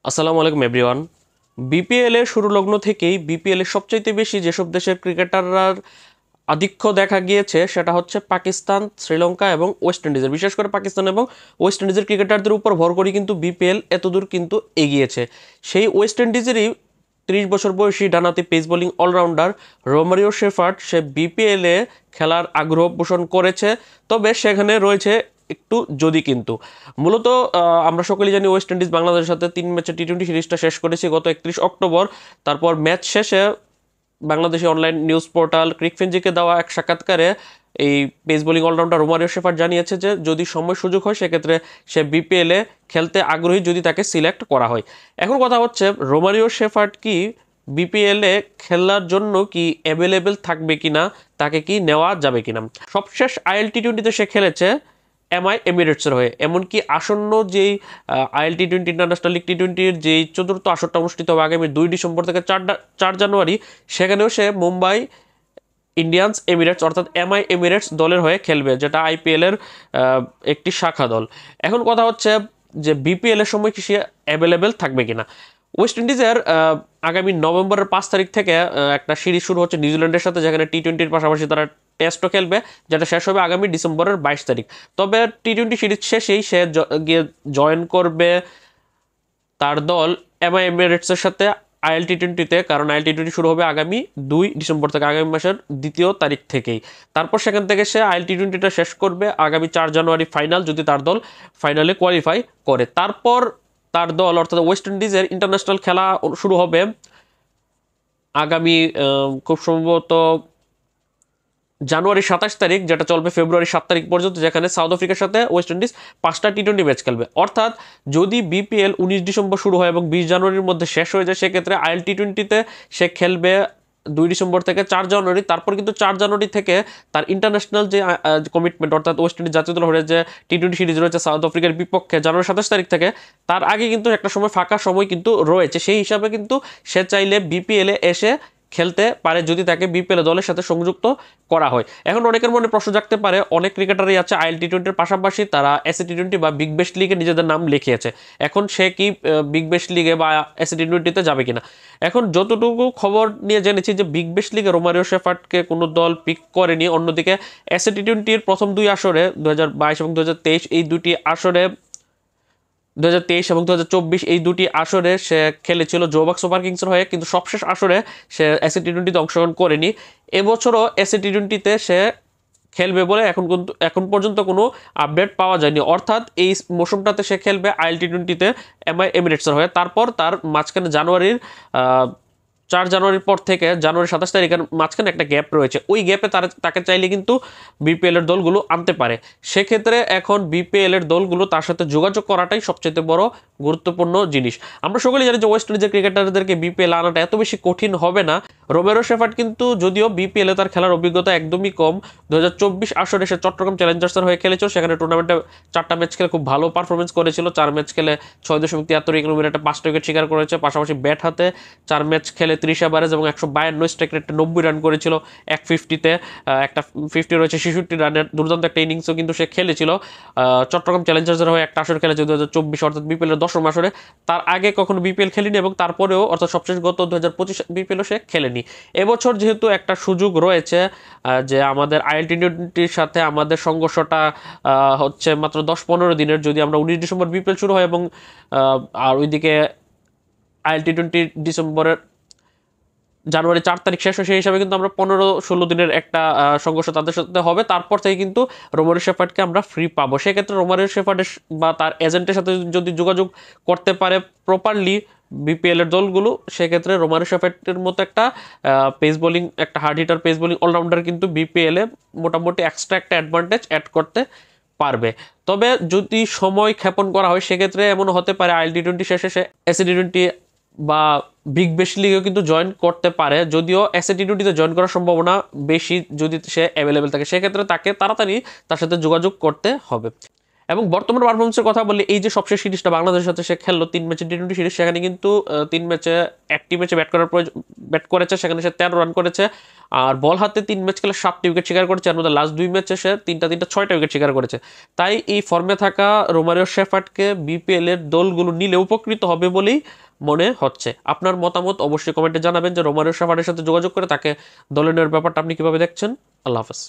আসসালামু আলাইকুম everyone. BPL এর শুরু লগ্ন থেকেই বিপিএল এর সবচাইতে বেশি যেসব দেশের ক্রিকেটাররা আধিক্য দেখা গিয়েছে সেটা হচ্ছে পাকিস্তান, শ্রীলঙ্কা এবং ওয়েস্ট ইন্ডিজের। বিশেষ করে পাকিস্তান এবং ওয়েস্ট ইন্ডিজের ক্রিকেটারদের উপর ভর করে কিন্তু বিপিএল এতদূর কিন্তু এগিয়েছে। সেই ওয়েস্ট ইন্ডিজেরই 30 বছর বয়সী ডানাতি pace bowling all rounder Romario Shepherd সে বিপিএলে খেলার আগ্রহ পোষণ করেছে। তবে সেখানে রয়েছে একটু যদি কিন্তু মূলত আমরা সকলেই জানি ওয়েস্ট ইন্ডিজ বাংলাদেশের সাথে 3 ম্যাচের টি-20 সিরিজটা শেষ করেছে গত 31 অক্টোবর। তারপর ম্যাচ শেষে বাংলাদেশি অনলাইন নিউজ পোর্টাল ক্রিকফেঞ্জিকে দেওয়া এক সাক্ষাৎকারে এই pace bowling all rounder Romario Shepherd জানিয়েছে যে যদি সময় সুযোগ হয় সেক্ষেত্রে সে বিপিএলে খেলতে আগ্রহী যদি তাকে সিলেক্ট করা হয়। এখন কথা হচ্ছে রোমারিও শেফার্ড কি বিপিএলে খেলার জন্য কি অ্যাভেলেবেল থাকবে কিনা, তাকে কি নেওয়া যাবে কিনা। সবশেষ আইএল টি-20তে সে খেলেছে এমআই এমিরেটসের হয়ে। এমনকি আসন্ন যেই আইএল টি-20 ইন্টারন্যাশনাল লিগ টি-20-র যেই চতুর্থ আসরটা অনুষ্ঠিত হবে আগামী 2 ডিসেম্বর থেকে 4 জানুয়ারি, সেখানেও সে মুম্বাই ইন্ডিয়ান্স এমিরেটস অর্থাৎ এমআই এমিরেটস দলের হয়ে খেলবে, যেটা আইপিএলের একটি শাখা দল। এখন কথা হচ্ছে যে বিপিএল এর সময় কি সে অ্যাভেলেবেল থাকবে কিনা। ওয়েস্ট ইন্ডিজের আগামী নভেম্বরের 5 তারিখ থেকে একটা সিরিজ শুরু হচ্ছে নিউজিল্যান্ডের সাথে, যেখানে টি-20-র পাশাপাশি তারা টেস্টও খেলবে, যেটা শেষ হবে আগামী ডিসেম্বরের 22 তারিখ। তবে টি-20 সিরিজ শেষেই সে গিয়ে জয়েন করবে তার দল এমআই এমিরেটসের সাথে আইএল টি-20তে, কারণ আইএল টি-20 শুরু হবে আগামী 2 ডিসেম্বর থেকে, আগামী মাসের 2 তারিখ থেকেই। তারপর সেখান থেকে সে আইএল টি-20টা শেষ করবে আগামী 4 জানুয়ারি ফাইনাল, যদি তার দল ফাইনালে কোয়ালিফাই করে। তারপর তার দল অর্থাৎ ওয়েস্ট ইন্ডিজের ইন্টারন্যাশনাল খেলা শুরু হবে আগামী খুব সম্ভবত জানুয়ারি 27 তারিখ, যেটা চলবে ফেব্রুয়ারি 7 তারিখ পর্যন্ত, যেখানে সাউথ আফ্রিকার সাথে ওয়েস্ট ইন্ডিজ 5টা টি-20 ম্যাচ খেলবে। অর্থাৎ যদি বিপিএল 19 ডিসেম্বর শুরু হয় এবং 20 জানুয়ারির মধ্যে শেষ হয়ে যায়, সেক্ষেত্রে আইএল টি-20তে সে খেলবে 2 ডিসেম্বর থেকে 4 জানুয়ারি। তারপর কিন্তু 4 জানুয়ারি থেকে তার ইন্টারন্যাশনাল যে কমিটমেন্ট অর্থাৎ ওয়েস্ট ইন্ডিজ জাতীয় দল হয়ে যে টি-20 সিরিজ রয়েছে সাউথ আফ্রিকার বিপক্ষে জানুয়ারি 27 তারিখ থেকে, তার আগে কিন্তু একটা সময় ফাঁকা সময় কিন্তু রয়েছে। সেই হিসাবে কিন্তু সে চাইলে বিপিএলে এসে খেলতে পারে যদি তাকে বিপিএল দলের সাথে সংযুক্ত করা হয়। এখন অনেকের মনে প্রশ্ন জাগতে পারে, অনেক ক্রিকেটারই আছে আইএল টি-20-র পাশাপাশি তারা এসএ টি-20 বা বিগ ব্যাশ লিগে নিজেদের নাম লিখিয়েছে। এখন সে কি বিগ ব্যাশ লিগে বা এসএ টি-20তে যাবে কিনা। এখন যতটুকু খবর নিয়ে জেনেছি যে বিগ ব্যাশ লিগে রোমারিও শেফার্ডকে কোনো দল পিক করেনি। অন্যদিকে এসএ টি-20-র প্রথম 2 আসরে 2022 এবং 2023 এই দুটি আসরে 2023 এবং 2024 এই দুটি আসরে সে খেলেছিল জোবাক সুপার কিংসের হয়ে, কিন্তু সবশেষ আসরে সে এসএ টি-20তে অংশগ্রহণ করেনি। এবছরও এসএ টি-20তে সে খেলবে বলে এখন পর্যন্ত কোনো আপডেট পাওয়া যায়নি। অর্থাৎ এই মৌসুমটাতে সে খেলবে আইএল টি-20তে এমআই এমিরেটসের হয়ে। তারপর তার মাঝখানে 4 জানুয়ারির পর থেকে জানুয়ারি 27 তারিখের মাঝখানে একটা গ্যাপ রয়েছে। ওই গ্যাপে তাকে চাইলে কিন্তু বিপিএল এর দলগুলো আনতে পারে। সেক্ষেত্রে এখন বিপিএল এর দলগুলো তার সাথে যোগাযোগ করাটাই সবচেয়ে বড় গুরুত্বপূর্ণ জিনিস। আমরা সকলেই জানি যে ওয়েস্ট ইন্ডিজের ক্রিকেটারদেরকে বিপিএল আনাটা এত বেশি কঠিন হবে না। রোমেরো শেফার্ড কিন্তু যদিও বিপিএলে তার খেলার অভিজ্ঞতা একদমই কম, 2024 আসরে সে চট্টগ্রাম চ্যালেঞ্জার্সের হয়ে খেলেছিল। সেখানে টুর্নামেন্টে 4টা ম্যাচ খেলে খুব ভালো পারফরমেন্স করেছিল। 4 ম্যাচ খেলে 6.73 কিলোমিটার 5টা উইকেট শিকার করেছে। পাশাপাশি ব্যাট হাতে 4 ম্যাচ খেলে 30 এভারেজ এবং 152 স্ট্রাইক রেটে 90 রান করেছিল। 150-তে একটা 50 রয়েছে 66 রানের দুর্দান্ত একটা ইনিংসও কিন্তু সে খেলেছিল। চট্টগ্রাম চ্যালেঞ্জার্সের হয়ে একটা আসর খেলেছে 2024 অর্থাৎ বিপিএল এর 10ম আসরে। তার আগে কখনো বিপিএল খেলেনি এবং তারপরেও অর্থাৎ সবশেষ গত 2025 বিপিএলও সে খেলেনি। এবছর যেহেতু একটা সুযোগ রয়েছে যে আমাদের আইএল টি-20-র সাথে আমাদের সংঘর্ষটা হচ্ছে মাত্র 10-15 দিনের, যদি আমরা 19 ডিসেম্বর বিপিএল শুরু হয় এবং আর ওইদিকে আইএল টি-20 জানুয়ারি 4 তারিখ শেষ হয়, সেই হিসাবে কিন্তু আমরা 15-16 দিনের একটা সংঘর্ষ তাদের সাথে হবে। তারপর থেকে কিন্তু রোমারিও শেফার্ডকে আমরা ফ্রি পাবো। সেক্ষেত্রে রোমারিও শেফার্ডের বা তার এজেন্টের সাথে যদি যোগাযোগ করতে পারে প্রপারলি বিপিএল এর দলগুলো, সেক্ষেত্রে রোমারিও শেফার্ডের মতো একটা পেস বোলিং, একটা hard hitter pace bowling all rounder কিন্তু বিপিএল এ মোটামুটি এক্সট্রা একটা অ্যাডভান্টেজ অ্যাড করতে পারবে। তবে যদি সময় ক্ষেপণ করা হয় সেক্ষেত্রে এমন হতে পারে আইএল টি-20 শেষে সে এসএ টি-20 বা বিগ ব্যাশ লিগেও কিন্তু জয়েন করতে পারে, যদিও এসএ টি-20তে জয়েন করার সম্ভাবনা বেশি যদি সে অ্যাভেলেবেল থাকে। সেক্ষেত্রে তাকে তাড়াতাড়ি তার সাথে যোগাযোগ করতে হবে। এবং বর্তমান পারফরমেন্সের কথা বললে এই যে সবশেষ সিরিজটা বাংলাদেশের সাথে সে খেললো 3 ম্যাচের টি-20 সিরিজ, সেখানে কিন্তু 3 ম্যাচে একটি ম্যাচে ব্যাট করেছে, সেখানে সে 13 রান করেছে। আর বল হাতে 3 ম্যাচ খেলে 7টি উইকেট শিকার করেছে, এর মধ্যে লাস্ট 2 ম্যাচে সে 6টা উইকেট শিকার করেছে। তাই এই ফর্মে থাকা রোমারিও শেফার্ডকে বিপিএল এর দলগুলো নিলে উপকৃত হবে বলেই মনে হচ্ছে। আপনার মতামত অবশ্যই কমেন্টে জানাবেন যে রোমারিও শেফার্ডের সাথে যোগাযোগ করে তাকে দলে নেওয়ার ব্যাপারটা আপনি কিভাবে দেখছেন। আল্লাহ হাফেজ।